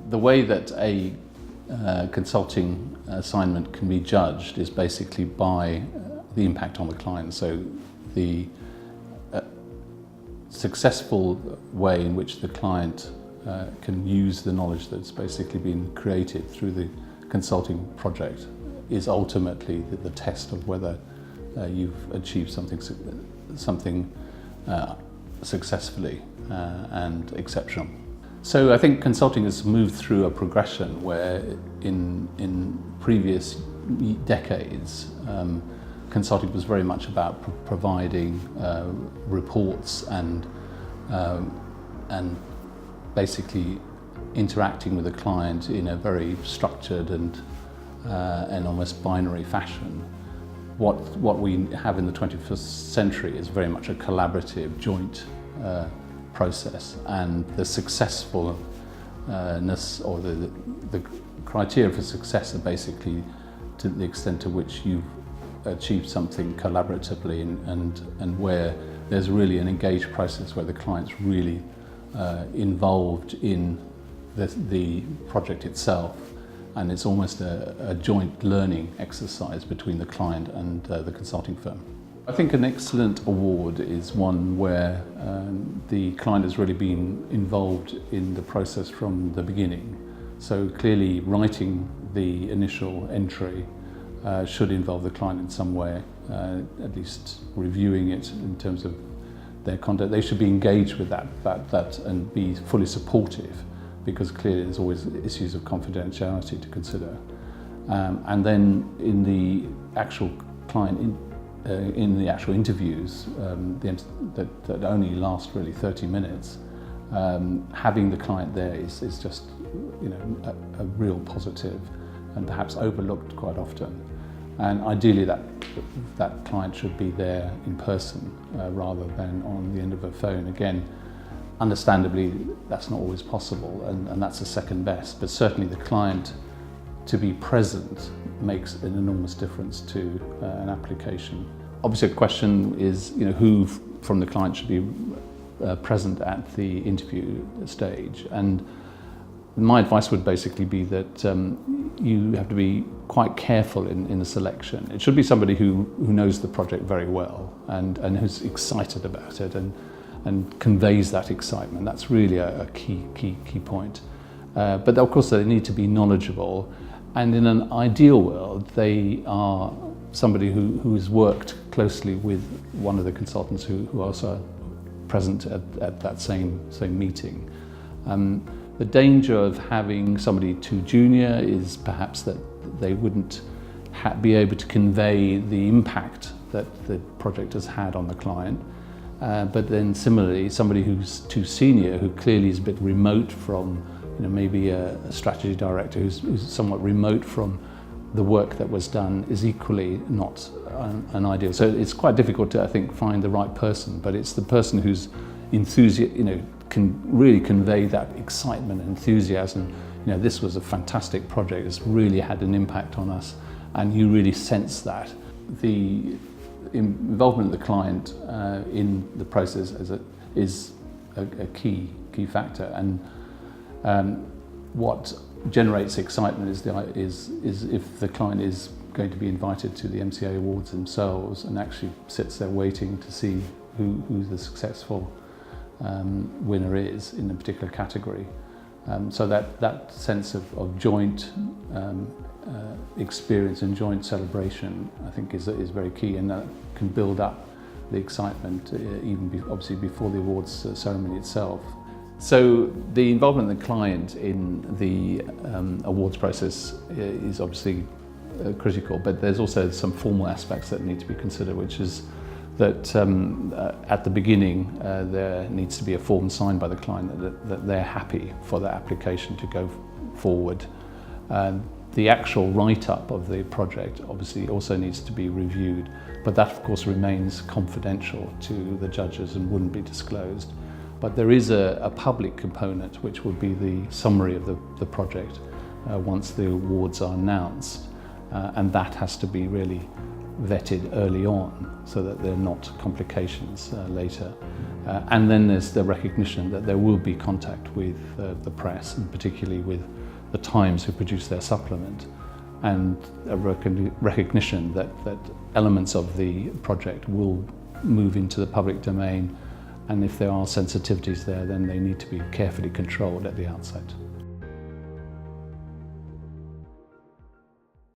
the way that a consulting assignment can be judged is basically by the impact on the client. So the successful way in which the client can use the knowledge that's basically been created through the consulting project is ultimately the test of whether you've achieved something successfully and exceptional. So I think consulting has moved through a progression where in previous decades consulting was very much about providing reports and basically interacting with the client in a very structured and almost binary fashion. What we have in the 21st century is very much a collaborative, joint process, and the successfulness or the criteria for success are basically to the extent to which you've achieved something collaboratively and where there's really an engaged process where the client's really involved in the project itself, and it's almost a joint learning exercise between the client and the consulting firm. I think an excellent award is one where the client has really been involved in the process from the beginning. So clearly writing the initial entry should involve the client in some way, at least reviewing it in terms of their content. They should be engaged with that and be fully supportive, because clearly there's always issues of confidentiality to consider. And then in the actual client, in the actual interviews that only last really 30 minutes, having the client there is just a real positive and perhaps overlooked quite often. And ideally that client should be there in person rather than on the end of a phone. Again, understandably that's not always possible, and that's the second best, but certainly the client to be present makes an enormous difference to an application. Obviously a question is who from the client should be present at the interview stage, and my advice would basically be that you have to be quite careful in the selection. It should be somebody who knows the project very well and who's excited about it and conveys that excitement. That's really a key point. But of course they need to be knowledgeable, and in an ideal world they are somebody who has worked closely with one of the consultants who also are present at that same meeting. The danger of having somebody too junior is perhaps that they wouldn't be able to convey the impact that the project has had on the client. But then similarly, somebody who's too senior, who clearly is a bit remote from, maybe a strategy director who's somewhat remote from the work that was done, is equally not an ideal. So it's quite difficult to, I think, find the right person, but it's the person who's can really convey that excitement and enthusiasm. This was a fantastic project, it's really had an impact on us, and you really sense that. The involvement of the client in the process is a key factor, and what generates excitement is if the client is going to be invited to the MCA Awards themselves and actually sits there waiting to see who the successful winner is in a particular category. So that sense of joint experience and joint celebration, I think, is very key, and that can build up the excitement even obviously before the awards ceremony itself. So the involvement of the client in the awards process is obviously critical, but there's also some formal aspects that need to be considered, which is that at the beginning there needs to be a form signed by the client that they're happy for the application to go forward. The actual write-up of the project obviously also needs to be reviewed, but that of course remains confidential to the judges and wouldn't be disclosed. But there is a public component which would be the summary of the project once the awards are announced, and that has to be really vetted early on so that they're not complications later. And then there's the recognition that there will be contact with the press, and particularly with the Times, who produce their supplement, and a recognition that elements of the project will move into the public domain, and if there are sensitivities there, then they need to be carefully controlled at the outset.